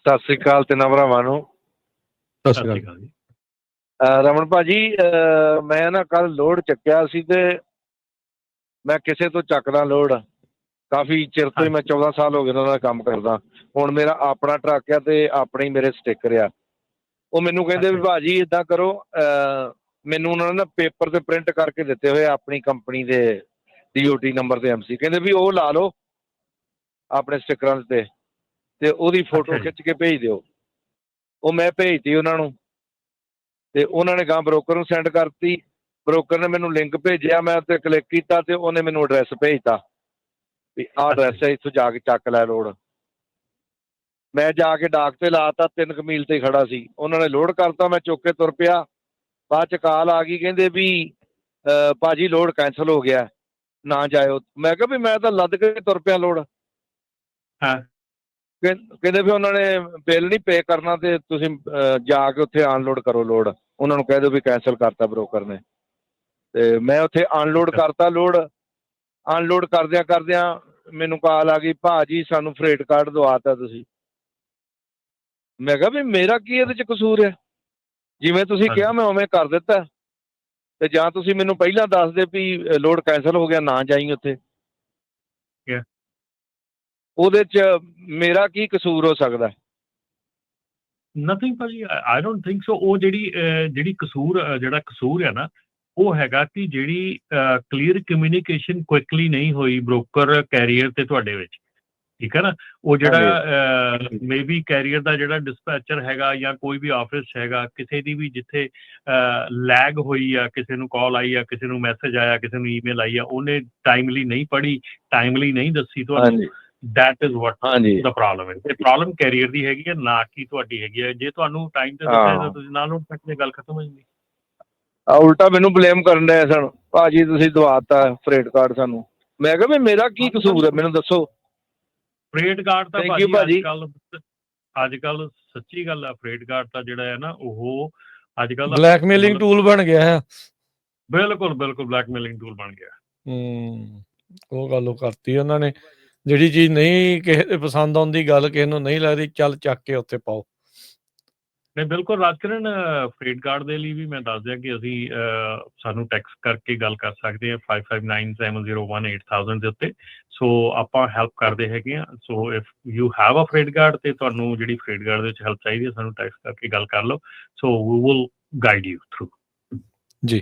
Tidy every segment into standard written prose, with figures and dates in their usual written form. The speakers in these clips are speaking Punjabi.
ਸਤਿ ਸ੍ਰੀ ਅਕਾਲ ਤਿੰਨਾਂ ਭਰਾਵਾਂ ਨੂੰ। ਸਤਿ ਸ਼੍ਰੀ ਅਕਾਲ ਜੀ। ਰਮਨ ਭਾਜੀ, ਮੈਂ ਨਾ ਕੱਲ ਲੋਡ ਚੱਕਿਆ ਸੀ ਤੇ ਮੈਂ ਕਿਸੇ ਤੋਂ ਚੱਕਦਾ ਲੋਡ ਕਾਫੀ ਚਿਰ ਤੋਂ ਹੀ। ਮੈਂ 14 ਸਾਲ ਹੋ ਗਏ ਉਹਨਾਂ ਦਾ ਕੰਮ ਕਰਦਾ। ਹੁਣ ਮੇਰਾ ਆਪਣਾ ਟਰੱਕ ਆ ਤੇ ਆਪਣੇ ਹੀ ਮੇਰੇ ਸਟਿੱਕਰ ਆ। ਉਹ ਮੈਨੂੰ ਕਹਿੰਦੇ ਵੀ ਭਾਜੀ ਏਦਾਂ ਕਰੋ, ਮੈਨੂੰ ਉਹਨਾਂ ਨੇ ਨਾ ਪੇਪਰ ਤੇ ਪ੍ਰਿੰਟ ਕਰਕੇ ਦਿੱਤੇ ਹੋਏ ਆਪਣੀ ਕੰਪਨੀ ਦੇ DOT ਨੰਬਰ ਤੇ MC, ਕਹਿੰਦੇ ਵੀ ਉਹ ਲਾ ਲਓ ਆਪਣੇ ਸਟਿੱਕਰਾਂ ਤੇ ਉਹਦੀ ਫੋਟੋ ਖਿੱਚ ਕੇ ਭੇਜ ਦਿਓ। ਉਹ ਮੈਂ ਭੇਜਤੀ ਉਹਨਾਂ ਨੂੰ ਤੇ ਉਹਨਾਂ ਨੇ ਗਾਂ ਬਰੋਕਰ ਨੂੰ ਸੈਂਡ ਕਰਤੀ। ਬਰੋਕਰ ਨੇ ਮੈਨੂੰ ਲਿੰਕ ਭੇਜਿਆ, ਮੈਂ ਉੱਤੇ ਕਲਿੱਕ ਕੀਤਾ ਤੇ ਉਹਨੇ ਮੈਨੂੰ ਐਡਰੈਸ ਭੇਜਤਾ ਵੀ ਆਹ ਐਡਰੈਸ ਹੈ, ਇੱਥੋਂ ਜਾ ਕੇ ਚੱਕ ਲੈ ਲੋਡ। ਮੈਂ ਜਾ ਕੇ ਡਾਕ ਤੇ ਲਾਤਾ, 3 ਮੀਲ ਤੇ ਖੜਾ ਸੀ। ਉਹਨਾਂ ਨੇ ਲੋਡ ਕਰਤਾ, ਮੈਂ ਚੁੱਕ ਕੇ ਤੁਰ ਪਿਆ। ਬਾਅਦ ਚ ਕਾਲ ਆ ਗਈ, ਕਹਿੰਦੇ ਵੀ ਭਾਜੀ ਲੋਡ ਕੈਂਸਲ ਹੋ ਗਿਆ, ਨਾ ਜਾਇਓ। ਮੈਂ ਕਿਹਾ ਵੀ ਮੈਂ ਤਾਂ ਲੱਦ ਕੇ ਤੁਰ ਪਿਆ ਲੋਡ। ਕਹਿੰਦੇ ਵੀ ਉਹਨਾਂ ਨੇ ਬਿੱਲ ਨਹੀਂ ਪੇ ਕਰਨਾ ਤੇ ਤੁਸੀਂ ਜਾ ਕੇ ਉੱਥੇ ਅਨਲੋਡ ਕਰੋ ਲੋਡ। ਉਹਨਾਂ ਨੂੰ ਕਹਿ ਦਿਓ ਵੀ ਕੈਂਸਲ ਕਰਤਾ ਬਰੋਕਰ ਨੇ। ਤੇ ਮੈਂ ਉੱਥੇ ਅਨਲੋਡ ਕਰਤਾ ਲੋਡ। ਅਨਲੋਡ ਕਰਦਿਆਂ ਮੈਨੂੰ ਕਾਲ ਆ ਗਈ, ਭਾਜੀ ਸਾਨੂੰ ਫਰੇਟ ਕਾਰਡ ਦਵਾਤਾ ਤੁਸੀਂ। ਮੈਂ ਕਿਹਾ ਵੀ ਮੇਰਾ ਕੀ ਇਹਦੇ ਚ ਕਸੂਰ ਹੈ? ਜਿਵੇਂ ਤੁਸੀਂ ਕਿਹਾ ਮੈਂ ਉਵੇਂ ਕਰ ਦਿੱਤਾ। ਤੇ ਜਾਂ ਤੁਸੀਂ ਮੈਨੂੰ ਪਹਿਲਾਂ ਦੱਸ ਦੇ ਵੀ ਲੋਡ ਕੈਂਸਲ ਹੋ ਗਿਆ, ਨਾ ਜਾਈ ਉੱਥੇ। ਉਹਦੇ ਚ ਮੇਰਾ ਕੀ ਕਸੂਰ ਹੋ ਸਕਦਾ? ਨਥਿੰਗ ਭਾਜੀ, ਆਈ ਡੋਂਟ ਥਿੰਕ ਸੋ। ਉਹ ਜਿਹੜੀ ਕਸੂਰ ਹੈ ਨਾ, ਉਹ ਹੈਗਾ ਕਿ ਜਿਹੜੀ ਕਲੀਅਰ ਕਮਿਊਨੀਕੇਸ਼ਨ ਕੁਇਕਲੀ ਨਹੀਂ ਹੋਈ ਬ੍ਰੋਕਰ ਕੈਰੀਅਰ ਤੇ ਤੁਹਾਡੇ ਵਿੱਚ, ਠੀਕ ਹੈ ਨਾ। ਉਹ ਜਿਹੜਾ ਮੇ ਬੀ ਕੈਰੀਅਰ ਦਾ ਜਿਹੜਾ ਡਿਸਪੈਚਰ ਹੈਗਾ ਜਾਂ ਕੋਈ ਵੀ ਆਫਿਸ ਹੈਗਾ, ਕਿਸੇ ਦੀ ਵੀ ਜਿੱਥੇ ਲੈਗ ਹੋਈ ਆ, ਕਿਸੇ ਨੂੰ ਕਾਲ ਆਈ ਆ, ਕਿਸੇ ਨੂੰ ਮੈਸੇਜ ਆਇਆ, ਕਿਸੇ ਨੂੰ ਈਮੇਲ ਆਈ ਆ, ਉਹਨੇ ਟਾਈਮਲੀ ਨਹੀਂ ਪੜ੍ਹੀ, ਟਾਈਮਲੀ ਨਹੀਂ ਦੱਸੀ ਤੁਹਾਨੂੰ। That is what the problem ਹੈ। ਇਹ ਪ੍ਰੋਬਲਮ ਕੈਰੀਅਰ ਦੀ ਹੈਗੀ ਹੈ, ਨਾ ਕਿ ਤੁਹਾਡੀ ਹੈਗੀ ਹੈ। ਜੇ ਤੁਹਾਨੂੰ ਟਾਈਮ ਤੇ ਦੱਸਿਆ ਤਾਂ ਤੁਸੀਂ ਨਾਲ ਨੂੰ ਤੱਕ ਗੱਲ ਖਤਮ ਹੋ ਜਾਂਦੀ। ਉਲਟਾ ਮੈਨੂੰ ਬਲੇਮ ਕਰਨ ਡਏ ਸਨ, ਭਾਜੀ ਤੁਸੀਂ ਦਵਾਤਾ ਫਰੇਟ ਕਾਰਡ ਸਾਨੂੰ। ਮੈਂ ਕਿਹਾ ਵੀ ਮੇਰਾ ਕੀ ਕਸੂਰ ਹੈ, ਮੈਨੂੰ ਦੱਸੋ। ਫਰੇਟ ਕਾਰਡ ਤਾਂ ਅੱਜ ਕੱਲ ਸੱਚੀ ਗੱਲ ਆ, ਫਰੇਟ ਕਾਰਡ ਤਾਂ ਜਿਹੜਾ ਹੈ ਨਾ, ਉਹ ਅੱਜ ਕੱਲ ਬਲੈਕਮੇਲਿੰਗ ਟੂਲ ਬਣ ਗਿਆ ਹੈ। ਬਿਲਕੁਲ ਬਲੈਕਮੇਲਿੰਗ ਟੂਲ ਬਣ ਗਿਆ। ਉਹ ਗੱਲ ਉਹ ਕਰਤੀ ਉਹਨਾਂ ਨੇ, ਜਿਹੜੀ ਚੀਜ਼ ਨਹੀਂ ਕਿਸੇ ਦੇ ਪਸੰਦ ਆਉਂਦੀ, ਗੱਲ ਕਿਸੇ ਨੂੰ ਨਹੀਂ ਲੱਗਦੀ, ਚੱਲ ਚੱਕ ਕੇ ਉੱਥੇ ਪਾਓ। ਨਹੀਂ ਬਿਲਕੁਲ ਰਾਜਕਰਨ, ਫਰੇਟ ਕਾਰਡ ਦੇ ਲਈ ਵੀ ਮੈਂ ਦੱਸ ਦਿਆਂ ਕਿ ਅਸੀਂ ਸਾਨੂੰ ਟੈਕਸਟ ਕਰਕੇ ਗੱਲ ਕਰ ਸਕਦੇ ਹਾਂ 5597018000 ਦੇ ਉੱਤੇ। ਸੋ ਆਪਾਂ ਹੈਲਪ ਕਰਦੇ ਹੈਗੇ ਹਾਂ। So if you have a freight card ਤੇ ਤੁਹਾਨੂੰ ਜਿਹੜੀ ਫਰੇਟ ਕਾਰਡ ਦੇ ਵਿੱਚ ਹੈਲਪ ਚਾਹੀਦੀ ਹੈ, ਸਾਨੂੰ ਟੈਕਸਟ ਕਰਕੇ ਗੱਲ ਕਰ ਲਓ। So we will guide you through. ਜੀ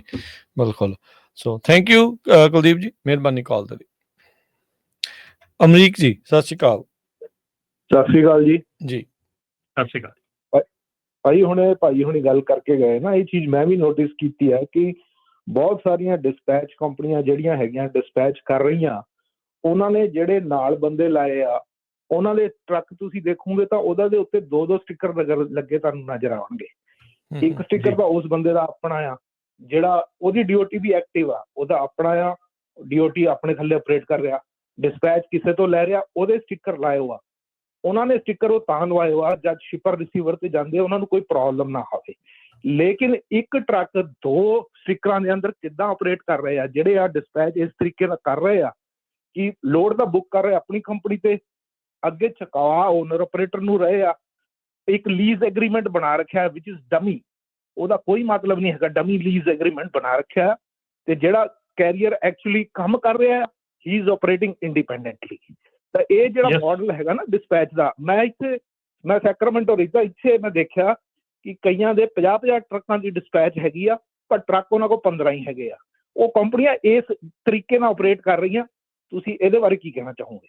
ਬਿਲਕੁਲ। ਸੋ ਥੈਂਕ ਯੂ ਕੁਲਦੀਪ ਜੀ, ਮਿਹਰਬਾਨੀ ਕਾਲ ਦੇ ਲਈ। ਅਮਰੀਕ ਜੀ ਸਤਿ ਸ਼੍ਰੀ ਅਕਾਲ। ਸਤਿ ਸ਼੍ਰੀ ਅਕਾਲ ਜੀ। ਸਤਿ ਸ਼੍ਰੀ ਅਕਾਲ ਭਾਈ। ਭਾਈ ਹੁਣੀ ਗੱਲ ਕਰਕੇ ਗਏ ਨਾ, ਇਹ ਚੀਜ਼ ਮੈਂ ਵੀ ਨੋਟਿਸ ਕੀਤੀ ਹੈ ਕਿ ਬਹੁਤ ਸਾਰੀਆਂ ਡਿਸਪੈਚ ਕੰਪਨੀਆਂ ਜਿਹੜੀਆਂ ਹੈਗੀਆਂ ਡਿਸਪੈਚ ਕਰ ਰਹੀਆਂ, ਉਹਨਾਂ ਨੇ ਜਿਹੜੇ ਨਾਲ ਬੰਦੇ ਲਾਏ ਆ, ਉਹਨਾਂ ਦੇ ਟਰੱਕ ਤੁਸੀਂ ਦੇਖੋਗੇ ਤਾਂ ਉਹਦਾ ਦੇ ਉੱਤੇ 2-2 ਸਟਿੱਕਰ ਲੱਗੇ ਤੁਹਾਨੂੰ ਨਜ਼ਰ ਆਉਣਗੇ। ਇੱਕ ਸਟਿੱਕਰ ਤਾਂ ਉਸ ਬੰਦੇ ਦਾ ਆਪਣਾ ਆ, ਜਿਹੜਾ ਉਹਦੀ DOT ਵੀ ਐਕਟਿਵ ਆ, ਉਹਦਾ ਆਪਣਾ ਆ, DOT ਆਪਣੇ ਥੱਲੇ ਆਪਰੇਟ ਕਰ ਰਿਹਾ। ਡਿਸਪੈਚ ਕਿਸੇ ਤੋਂ ਲੈ ਰਿਹਾ, ਉਹਦੇ ਸਟਿੱਕਰ ਲਾਏ ਹੋ ਆ। ਉਹਨਾਂ ਨੇ ਸਟਿੱਕਰ ਉਹ ਤਾਂ ਲਵਾਏ ਹੋ ਆ ਜਦ ਸ਼ਿਪਰ ਰਿਸੀਵਰ ਤੇ ਜਾਂਦੇ ਉਹਨਾਂ ਨੂੰ ਕੋਈ ਪ੍ਰੋਬਲਮ ਨਾ ਹੋਵੇ। ਲੇਕਿਨ ਇੱਕ ਟਰੱਕ 2 ਸਟਿੱਕਰਾਂ ਦੇ ਅੰਦਰ ਕਿੱਦਾਂ ਆਪਰੇਟ ਕਰ ਰਹੇ ਆ? ਜਿਹੜੇ ਆ ਡਿਸਪੈਚ ਇਸ ਤਰੀਕੇ ਨਾਲ ਕਰ ਰਹੇ ਆ ਕਿ ਲੋਡ ਦਾ ਬੁੱਕ ਕਰ ਰਹੇ ਆਪਣੀ ਕੰਪਨੀ ਤੇ, ਅੱਗੇ ਚੁਕਾ ਓਨਰ ਆਪਰੇਟਰ ਨੂੰ ਰਹੇ ਆ। ਇੱਕ ਲੀਜ਼ ਐਗਰੀਮੈਂਟ ਬਣਾ ਰੱਖਿਆ ਵਿਚ ਇਜ਼ ਡਮੀ, ਉਹਦਾ ਕੋਈ ਮਤਲਬ ਨਹੀਂ ਹੈਗਾ। ਡਮੀ ਲੀਜ਼ ਐਗਰੀਮੈਂਟ ਬਣਾ ਰੱਖਿਆ ਤੇ ਜਿਹੜਾ ਕੈਰੀਅਰ ਐਕਚੁਅਲੀ ਕੰਮ ਕਰ ਰਿਹਾ, ਹੀ ਇਜ਼ ਆਪਰੇਟਿੰਗ ਇੰਡੀਪੈਂਡੈਂਟਲੀ। ਤਾਂ ਇਹ ਜਿਹੜਾ ਮਾਡਲ ਹੈਗਾ ਨਾ ਡਿਸਪੈਚ ਦਾ, ਮੈਂ ਸੈਕਰਾਮੈਂਟੋ ਰਹਿੰਦਾ, ਇੱਥੇ ਮੈਂ ਦੇਖਿਆ ਕਿ ਕਈਆਂ ਦੇ 50-50 ਟਰੱਕਾਂ ਦੀ ਡਿਸਪੈਚ ਹੈਗੀ ਆ, ਪਰ ਟਰੱਕ ਉਹਨਾਂ ਕੋਲ 15 ਹੀ ਹੈਗੇ ਆ। ਉਹ ਕੰਪਨੀਆਂ ਇਸ ਤਰੀਕੇ ਨਾਲ ਆਪਰੇਟ ਕਰ ਰਹੀਆਂ। ਤੁਸੀਂ ਇਹਦੇ ਬਾਰੇ ਕੀ ਕਹਿਣਾ ਚਾਹੋਗੇ?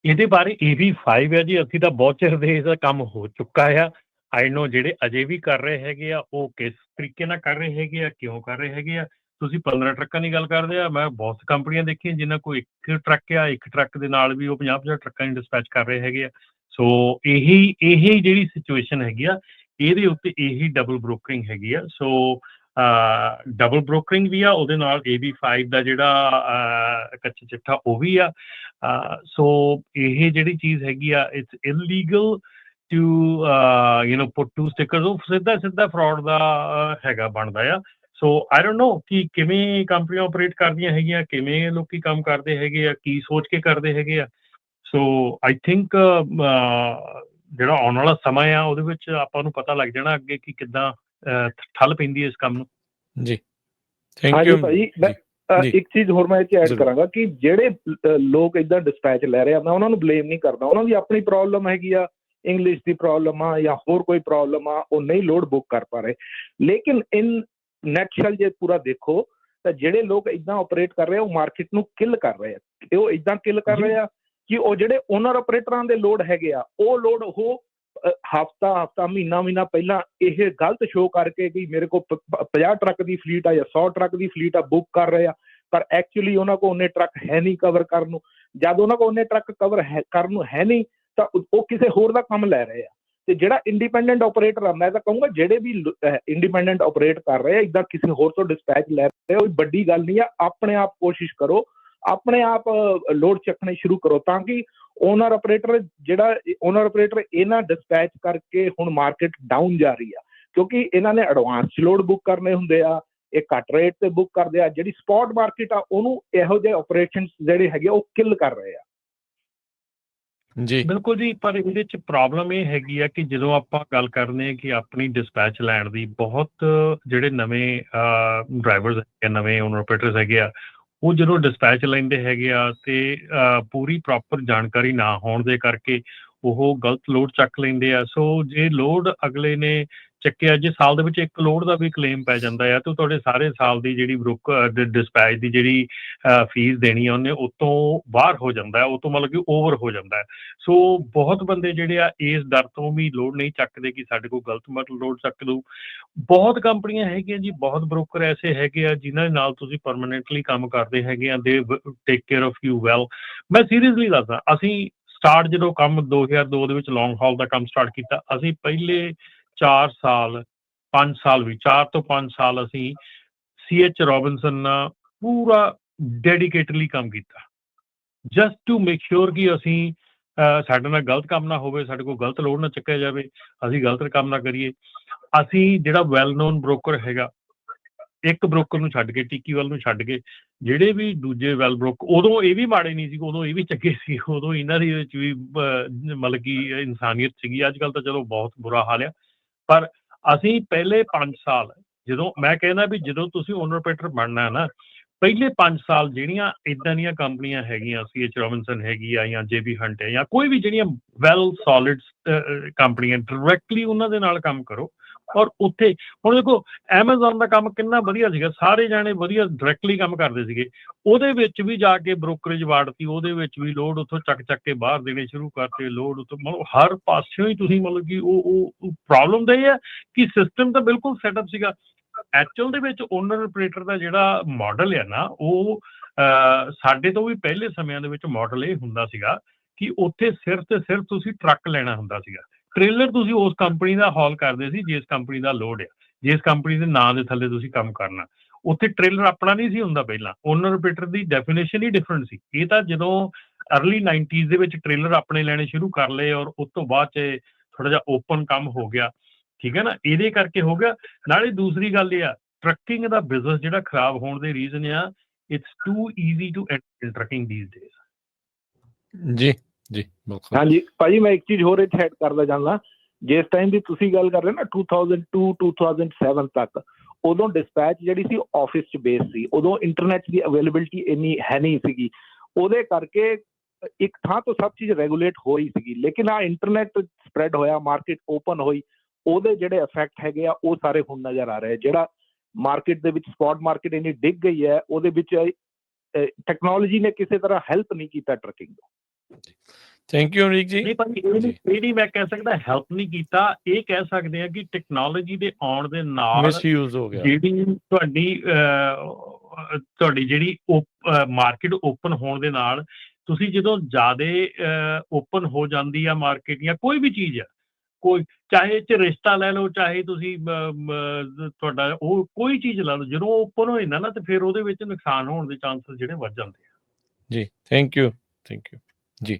ਇਹਦੇ ਬਾਰੇ AV5 ਹੈ ਜੀ। ਅਸੀਂ ਤਾਂ ਬਹੁਤ ਚਿਰ ਦੇ ਇਹਦਾ ਕੰਮ ਹੋ ਚੁੱਕਾ ਆ। ਆਈ ਨੋ ਜਿਹੜੇ ਅਜੇ ਵੀ ਕਰ ਰਹੇ ਹੈਗੇ ਆ, ਉਹ ਕਿਸ ਤਰੀਕੇ ਨਾਲ ਕਰ ਰਹੇ ਹੈਗੇ ਆ, ਕਿਉਂ ਕਰ ਰਹੇ ਹੈਗੇ ਆ। ਤੁਸੀਂ 15 ਟਰੱਕਾਂ ਦੀ ਗੱਲ ਕਰਦੇ ਆ, ਮੈਂ ਬਹੁਤ ਕੰਪਨੀਆਂ ਦੇਖੀਆਂ ਜਿਨ੍ਹਾਂ ਕੋਲ ਇੱਕ ਟਰੱਕ ਆ, ਇੱਕ ਟਰੱਕ ਦੇ ਨਾਲ ਵੀ ਉਹ 50-50 ਟਰੱਕਾਂ ਦੀ ਡਿਸਪੈਚ ਕਰ ਰਹੇ ਹੈਗੇ ਆ। ਸੋ ਇਹੀ ਜਿਹੜੀ ਸਿਚੁਏਸ਼ਨ ਹੈਗੀ ਆ, ਇਹਦੇ ਉੱਤੇ ਇਹੀ ਡਬਲ ਬ੍ਰੋਕਰਿੰਗ ਹੈਗੀ ਆ। ਸੋ ਡਬਲ ਬ੍ਰੋਕਰਿੰਗ ਵੀ ਆ, ਉਹਦੇ ਨਾਲ AV5 ਦਾ ਜਿਹੜਾ ਕੱਚਾ ਚਿੱਠਾ ਉਹ ਵੀ ਆ। ਸੋ ਇਹ ਜਿਹੜੀ ਚੀਜ਼ ਹੈਗੀ ਆ, ਇਟਸ ਇਲੀਗਲ ਟੂ ਪੁੱਟ 2 ਸਟਿੱਕਰਸ। ਉਹ ਸਿੱਧਾ ਫਰਾਡ ਦਾ ਹੈਗਾ ਬਣਦਾ ਆ। ਸੋ ਆਈ ਡੋਂਟ ਨੋ ਕਿ ਕਿਵੇਂ ਕੰਪਨੀਆਂ ਆਪਰੇਟ ਕਰਦੀਆਂ ਹੈਗੀਆਂ, ਕਿਵੇਂ ਲੋਕੀ ਕੰਮ ਕਰਦੇ ਹੈਗੇ ਆ, ਕੀ ਸੋਚ ਕੇ ਕਰਦੇ ਹੈਗੇ ਆ। ਸੋ ਆਈ ਥਿੰਕ ਜਿਹੜਾ ਆਉਣ ਵਾਲਾ ਸਮਾਂ ਆ ਉਹਦੇ ਵਿੱਚ ਆਪਾਂ ਨੂੰ ਪਤਾ ਲੱਗ ਜਾਣਾ ਅੱਗੇ ਕਿ ਕਿੱਦਾਂ ਠੱਲ ਪੈਂਦੀ ਹੈ ਇਸ ਕੰਮ ਨੂੰ। ਜੀ ਥੈਂਕ ਹਾਂਜੀ ਯੂ ਭਾਈ, ਮੈਂ ਜੀ। ਇੱਕ ਚੀਜ਼ ਹੋਰ ਮੈਂ ਇਹ 'ਚ ਐਡ ਜ਼ਰੂਰ। ਕਰਾਂਗਾ ਕਿ ਜਿਹੜੇ ਲੋਕ ਇਦਾਂ ਡਿਸਪੈਚ ਲੈ ਰਹੇ ਆ, ਮੈਂ ਉਹਨਾਂ ਨੂੰ ਬਲੇਮ ਨਹੀਂ ਕਰਦਾ। ਉਹਨਾਂ ਦੀ ਆਪਣੀ ਪ੍ਰੋਬਲਮ ਹੈਗੀ ਆ, ਇੰਗਲਿਸ਼ ਦੀ ਪ੍ਰੋਬਲਮ ਆ ਜਾਂ ਹੋਰ ਕੋਈ ਪ੍ਰੋਬਲਮ ਆ, ਉਹ ਨਹੀਂ ਲੋਡ ਬੁੱਕ ਕਰ ਪਾ ਰਹੇ। ਲੇਕਿਨ ਇਨ ਨੈਟਸ਼ਲ ਜੇ ਪੂਰਾ ਦੇਖੋ ਤਾਂ ਜਿਹੜੇ ਲੋਕ ਇਦਾਂ ਆਪਰੇਟ ਕਰ ਰਹੇ ਆ ਉਹ ਮਾਰਕੀਟ ਨੂੰ ਕਿਲ ਕਰ ਰਹੇ ਆ। ਉਹ ਇਦਾਂ ਕਿਲ ਕਰ ਰਹੇ ਆ ਕਿ ਉਹ ਜਿਹੜੇ ਓਨਰ ਆਪਰੇਟਰਾਂ ਦੇ ਲੋਡ ਹੈਗੇ ਆ, ਉਹ ਲੋਡ ਉਹ ਹਫ਼ਤਾ ਮਹੀਨਾ ਪਹਿਲਾਂ ਇਹ ਗਲਤ ਸ਼ੋਅ ਕਰਕੇ ਕਿ ਮੇਰੇ ਕੋਲ 50 ਟਰੱਕ ਦੀ ਫਲੀਟ ਆ ਜਾਂ 100 ਟਰੱਕ ਦੀ ਫਲੀਟ ਆ, ਬੁੱਕ ਕਰ ਰਹੇ ਆ, ਪਰ ਐਕਚੁਅਲੀ ਉਹਨਾਂ ਕੋਲ ਉਹਨੇ ਟਰੱਕ ਹੈ ਨਹੀਂ ਕਵਰ ਕਰਨ ਨੂੰ। ਜਦ ਉਹਨਾਂ ਕੋਲ ਉਹਨੇ ਟਰੱਕ ਕਵਰ ਕਰਨ ਨੂੰ ਹੈ ਨਹੀਂ ਤਾਂ ਉਹ ਕਿਸੇ ਹੋਰ ਦਾ ਕੰਮ ਲੈ ਰਹੇ ਆ। ਤੇ ਜਿਹੜਾ ਇੰਡੀਪੈਂਡੈਂਟ ਆਪਰੇਟਰ ਆ, ਮੈਂ ਤਾਂ ਕਹੂੰਗਾ ਜਿਹੜੇ ਵੀ ਇੰਡੀਪੈਂਡੈਂਟ ਆਪਰੇਟ ਕਰ ਰਹੇ ਆ ਇਦਾਂ ਕਿਸੇ ਹੋਰ ਤੋਂ ਡਿਸਪੈਚ ਲੈ ਰਹੇ, ਉਹ ਵੱਡੀ ਗੱਲ ਨਹੀਂ ਆ। ਆਪਣੇ ਆਪ ਕੋਸ਼ਿਸ਼ ਕਰੋ, ਆਪਣੇ ਆਪ ਲੋਡ ਚੱਕਣੇ ਸ਼ੁਰੂ ਕਰੋ, ਤਾਂ ਕਿ ਓਨਰ ਆਪਰੇਟਰ ਇਹਨਾਂ ਡਿਸਪੈਚ ਕਰਕੇ ਹੁਣ ਮਾਰਕੀਟ ਡਾਊਨ ਜਾ ਰਹੀ ਆ, ਕਿਉਂਕਿ ਇਹਨਾਂ ਨੇ ਐਡਵਾਂਸ 'ਚ ਲੋਡ ਬੁੱਕ ਕਰਨੇ ਹੁੰਦੇ ਆ, ਇਹ ਘੱਟ ਰੇਟ ਤੇ ਬੁੱਕ ਕਰਦੇ ਆ। ਜਿਹੜੀ ਸਪੌਟ ਮਾਰਕੀਟ ਆ ਉਹਨੂੰ ਇਹੋ ਜਿਹੇ ਆਪਰੇਸ਼ਨ ਜਿਹੜੇ ਹੈਗੇ ਉਹ ਕਿਲ ਕਰ ਰਹੇ ਆ। ਜੀ ਬਿਲਕੁਲ ਜੀ, ਪਰ ਇਹਦੇ 'ਚ ਪ੍ਰੋਬਲਮ ਇਹ ਹੈਗੀ ਆ ਕਿ ਜਦੋਂ ਆਪਾਂ ਗੱਲ ਕਰਦੇ ਹਾਂ ਕਿ ਆਪਣੀ ਡਿਸਪੈਚ ਲੈਣ ਦੀ, ਬਹੁਤ ਜਿਹੜੇ ਨਵੇਂ ਡਰਾਈਵਰਸ ਹੈਗੇ, ਨਵੇਂ ਓਨਰ ਆਪਰੇਟਰਸ ਹੈਗੇ ਆ, ਉਹ ਜਦੋਂ ਡਿਸਪੈਚ ਲੈਂਦੇ ਹੈਗੇ ਆ ਤੇ ਪੂਰੀ ਪ੍ਰੋਪਰ ਜਾਣਕਾਰੀ ਨਾ ਹੋਣ ਦੇ ਕਰਕੇ ਉਹ ਗਲਤ ਲੋਡ ਚੱਕ ਲੈਂਦੇ ਆ। ਸੋ ਜੇ ਲੋਡ ਅਗਲੇ ਨੇ ਚੱਕਿਆ, ਜੇ ਸਾਲ ਦੇ ਵਿੱਚ ਇੱਕ ਲੋਡ ਦਾ ਵੀ ਕਲੇਮ ਪੈ ਜਾਂਦਾ ਆ ਤਾਂ ਤੁਹਾਡੇ ਸਾਰੇ ਸਾਲ ਦੀ ਜਿਹੜੀ ਡਿਸਪੈਚ ਦੀ ਜਿਹੜੀ ਫੀਸ ਦੇਣੀ ਆ ਉਹਨੇ ਉਤੋਂ ਬਾਹਰ ਹੋ ਜਾਂਦਾ ਹੈ, ਉਹ ਤੋਂ ਮਤਲਬ ਕਿ ਓਵਰ ਹੋ ਜਾਂਦਾ ਹੈ। ਸੋ ਬਹੁਤ ਬੰਦੇ ਜਿਹੜੇ ਆ ਇਸ ਡਰ ਤੋਂ ਵੀ ਲੋਡ ਨਹੀਂ ਚੱਕਦੇ ਕਿ ਸਾਡੇ ਕੋਲ ਗਲਤ ਮਤਲਬ ਲੋਡ ਚੱਕ ਦਊ। ਬਹੁਤ ਕੰਪਨੀਆਂ ਹੈਗੀਆਂ ਜੀ, ਬਹੁਤ ਬ੍ਰੋਕਰ ਐਸੇ ਹੈਗੇ ਆ ਜਿਨ੍ਹਾਂ ਦੇ ਨਾਲ ਤੁਸੀਂ ਪਰਮਾਨੈਂਟਲੀ ਕੰਮ ਕਰਦੇ ਹੈਗੇ ਆ, ਦੇ take care of you well. ਮੈਂ ਸੀਰੀਅਸਲੀ ਦੱਸਦਾ, ਅਸੀਂ ਸਟਾਰਟ ਜਦੋਂ ਕੰਮ 2002 ਦੇ ਵਿੱਚ ਲੌਂਗ ਹਾਲ ਦਾ ਕੰਮ ਸਟਾਰਟ ਕੀਤਾ, ਅਸੀਂ ਪਹਿਲੇ 4 ਸਾਲ 5 ਸਾਲ ਵੀ 4 ਤੋਂ 5 ਸਾਲ ਅਸੀਂ C.H. ਰੋਬਿਨਸਨ ਨਾਲ ਪੂਰਾ ਡੈਡੀਕੇਟਡਲੀ ਕੰਮ ਕੀਤਾ, ਜਸਟ ਟੂ ਮੇਕ ਸ਼ੋਰ ਕਿ ਅਸੀਂ ਸਾਡੇ ਨਾਲ ਗਲਤ ਕੰਮ ਨਾ ਹੋਵੇ, ਸਾਡੇ ਕੋਲ ਗਲਤ ਲੋਡ ਨਾ ਚੱਕਿਆ ਜਾਵੇ, ਅਸੀਂ ਗਲਤ ਕੰਮ ਨਾ ਕਰੀਏ। ਅਸੀਂ ਜਿਹੜਾ ਵੈਲ ਨੋਨ ਬ੍ਰੋਕਰ ਹੈਗਾ, ਇੱਕ ਬ੍ਰੋਕਰ ਨੂੰ ਛੱਡ ਕੇ, ਟੀਕੀਵੈਲ ਨੂੰ ਛੱਡ ਕੇ, ਜਿਹੜੇ ਵੀ ਦੂਜੇ ਵੈਲ ਬ੍ਰੋਕਰ, ਉਦੋਂ ਇਹ ਵੀ ਮਾੜੇ ਨਹੀਂ ਸੀ, ਉਦੋਂ ਇਹ ਵੀ ਚੰਗੇ ਸੀ, ਉਦੋਂ ਇਹਨਾਂ ਦੇ ਵਿੱਚ ਵੀ ਮਤਲਬ ਕਿ ਇਨਸਾਨੀਅਤ ਸੀਗੀ। ਅੱਜ ਕੱਲ੍ਹ ਤਾਂ ਚਲੋ ਬਹੁਤ ਬੁਰਾ ਹਾਲ ਆ, ਪਰ ਅਸੀਂ ਪਹਿਲੇ 5 ਸਾਲ, ਜਦੋਂ ਮੈਂ ਕਹਿੰਦਾ ਵੀ ਜਦੋਂ ਤੁਸੀਂ ਓਨਰ ਆਪਰੇਟਰ ਬਣਨਾ ਨਾ, ਪਹਿਲੇ 5 ਸਾਲ ਜਿਹੜੀਆਂ ਇੱਦਾਂ ਦੀਆਂ ਕੰਪਨੀਆਂ ਹੈਗੀਆਂ, C.H. ਰੋਬਿਨਸਨ ਹੈਗੀ ਆ ਜਾਂ JB ਹੰਟ ਹੈ ਜਾਂ ਕੋਈ ਵੀ ਜਿਹੜੀਆਂ ਵੈਲ ਸੋਲਿਡ ਕੰਪਨੀਆਂ, ਡਾਇਰੈਕਟਲੀ ਉਹਨਾਂ ਦੇ ਨਾਲ ਕੰਮ ਕਰੋ। ਔਰ ਉੱਥੇ ਹੁਣ ਦੇਖੋ ਐਮਾਜ਼ੋਨ ਦਾ ਕੰਮ ਕਿੰਨਾ ਵਧੀਆ ਸੀਗਾ, ਸਾਰੇ ਜਾਣੇ ਵਧੀਆ ਡਾਇਰੈਕਟਲੀ ਕੰਮ ਕਰਦੇ ਸੀਗੇ, ਉਹਦੇ ਵਿੱਚ ਵੀ ਜਾ ਕੇ ਬ੍ਰੋਕਰੇਜ ਵਾੜਤੀ, ਉਹਦੇ ਵਿੱਚ ਵੀ ਲੋਡ ਉੱਥੋਂ ਚੱਕ ਕੇ ਬਾਹਰ ਦੇਣੇ ਸ਼ੁਰੂ ਕਰਤੇ, ਲੋਡ ਉੱਥੋਂ ਮਤਲਬ ਹਰ ਪਾਸਿਓਂ ਹੀ ਤੁਸੀਂ ਮਤਲਬ ਕਿ ਉਹ ਪ੍ਰੋਬਲਮ ਤਾਂ ਇਹ ਹੈ ਕਿ ਸਿਸਟਮ ਤਾਂ ਬਿਲਕੁਲ ਸੈਟਅਪ ਸੀਗਾ। ਐਕਚੁਅਲ ਦੇ ਵਿੱਚ ਓਨਰ ਆਪਰੇਟਰ ਦਾ ਜਿਹੜਾ ਮਾਡਲ ਹੈ ਨਾ, ਉਹ ਸਾਡੇ ਤੋਂ ਵੀ ਪਹਿਲੇ ਸਮਿਆਂ ਦੇ ਵਿੱਚ ਮਾਡਲ ਇਹ ਹੁੰਦਾ ਸੀਗਾ ਕਿ ਉੱਥੇ ਸਿਰਫ ਤੇ ਸਿਰਫ ਤੁਸੀਂ ਟਰੱਕ ਲੈਣਾ ਹੁੰਦਾ ਸੀਗਾ, ਟ੍ਰੇਲਰ ਤੁਸੀਂ ਉਸ ਕੰਪਨੀ ਦਾ ਹੌਲ ਕਰਦੇ ਸੀ ਜਿਸ ਕੰਪਨੀ ਦਾ ਲੋਡ ਆ, ਜਿਸ ਕੰਪਨੀ ਦੇ ਨਾਂ ਦੇ ਥੱਲੇ ਤੁਸੀਂ ਕੰਮ ਕਰਨਾ। ਉੱਥੇ ਟ੍ਰੇਲਰ ਆਪਣਾ ਨਹੀਂ ਸੀ ਹੁੰਦਾ ਪਹਿਲਾਂ, ਓਨਰ ਆਪਰੇਟਰ ਦੀ ਡੈਫੀਨੇਸ਼ਨ ਹੀ ਡਿਫਰੈਂਟ ਸੀ। ਇਹ ਤਾਂ ਜਦੋਂ ਅਰਲੀ 90s ਦੇ ਵਿੱਚ ਟ੍ਰੇਲਰ ਆਪਣੇ ਲੈਣੇ ਸ਼ੁਰੂ ਕਰ ਲਏ ਔਰ ਉਸ ਤੋਂ ਬਾਅਦ 'ਚ ਥੋੜ੍ਹਾ ਜਿਹਾ ਓਪਨ ਕੰਮ ਹੋ ਗਿਆ, ਠੀਕ ਹੈ ਨਾ, ਇਹਦੇ ਕਰਕੇ ਹੋ ਗਿਆ। ਨਾਲੇ ਦੂਸਰੀ ਗੱਲ ਇਹ ਆ, ਟਰੱਕਿੰਗ ਦਾ ਬਿਜ਼ਨਸ ਜਿਹੜਾ ਖਰਾਬ ਹੋਣ ਦੇ ਰੀਜ਼ਨ ਆ, it's too easy to enter in trucking these days. ਜੀ ਜੀ ਬਿਲਕੁਲ। ਹਾਂਜੀ ਭਾਜੀ, ਮੈਂ ਇੱਕ ਚੀਜ਼ ਹੋਰ ਇੱਥੇ ਐਡ ਕਰਦਾ ਜਾਂਦਾ, ਜਿਸ ਟਾਈਮ ਦੀ ਤੁਸੀਂ ਗੱਲ ਕਰ ਰਹੇ ਨਾ 2002 2007 ਤੱਕ, ਉਦੋਂ ਡਿਸਪੈਚ ਜਿਹੜੀ ਸੀ ਆਫਿਸ 'ਚ ਬੇਸ ਸੀ, ਉਦੋਂ ਇੰਟਰਨੈਟ ਦੀ ਅਵੇਲੇਬਿਲਿਟੀ ਇੰਨੀ ਹੈ ਨਹੀਂ ਸੀਗੀ, ਉਹਦੇ ਕਰਕੇ ਇੱਕ ਥਾਂ ਤੋਂ ਸਭ ਚੀਜ਼ ਰੈਗੂਲੇਟ ਹੋ ਰਹੀ ਸੀਗੀ। ਲੇਕਿਨ ਆ ਇੰਟਰਨੈਟ ਸਪਰੈਡ ਹੋਇਆ, ਮਾਰਕੀਟ ਓਪਨ ਹੋਈ, ਉਹਦੇ ਜਿਹੜੇ ਇਫੈਕਟ ਹੈਗੇ ਆ ਉਹ ਸਾਰੇ ਹੁਣ ਨਜ਼ਰ ਆ ਰਹੇ। ਜਿਹੜਾ ਮਾਰਕੀਟ ਦੇ ਵਿੱਚ ਸਪੌਟ ਮਾਰਕੀਟ ਇੰਨੀ ਡਿੱਗ ਗਈ ਹੈ, ਉਹਦੇ ਵਿੱਚ ਟੈਕਨੋਲੋਜੀ ਨੇ ਕਿਸੇ ਤਰ੍ਹਾਂ ਹੈਲਪ ਨਹੀਂ ਕੀਤਾ ਟਰੱਕਿੰਗ ਨੂੰ। ਥੈਂਕ ਯੂ ਅਮਰੀਕ ਜੀ। ਨਹੀਂ ਭਾਜੀ, ਇਹ ਨਹੀਂ ਮੈਂ ਕਹਿ ਸਕਦਾ ਹੈਲਪ ਨਹੀਂ ਕੀਤਾ, ਇਹ ਕਹਿ ਸਕਦੇ ਆ ਕਿ ਟੈਕਨੋਲੋਜੀ ਦੇ ਆਉਣ ਦੇ ਨਾਲ ਮਿਸਯੂਜ਼ ਹੋ ਗਿਆ, ਜਿਹੜੀ ਤੁਹਾਡੀ ਜਿਹੜੀ ਮਾਰਕੀਟ ਓਪਨ ਹੋਣ ਦੇ ਨਾਲ, ਤੁਸੀਂ ਜਦੋਂ ਜ਼ਿਆਦਾ ਓਪਨ ਹੋ ਜਾਂਦੀ ਆ ਮਾਰਕੀਟ ਜਾਂ ਕੋਈ ਵੀ ਚੀਜ਼ ਆ, ਕੋਈ ਚਾਹੇ ਚ ਰਿਸ਼ਤਾ ਲੈ ਲਓ, ਚਾਹੇ ਤੁਸੀਂ ਤੁਹਾਡਾ ਉਹ ਕੋਈ ਚੀਜ਼ ਲਾ ਲਓ, ਜਦੋਂ ਓਪਨ ਹੋ ਜਾਂਦਾ ਨਾ ਤੇ ਫਿਰ ਉਹਦੇ ਵਿੱਚ ਨੁਕਸਾਨ ਹੋਣ ਦੇ ਚਾਂਸਸ ਜਿਹੜੇ ਵੱਧ ਜਾਂਦੇ ਆ। ਜੀ ਥੈਂਕ ਯੂ ਜੀ।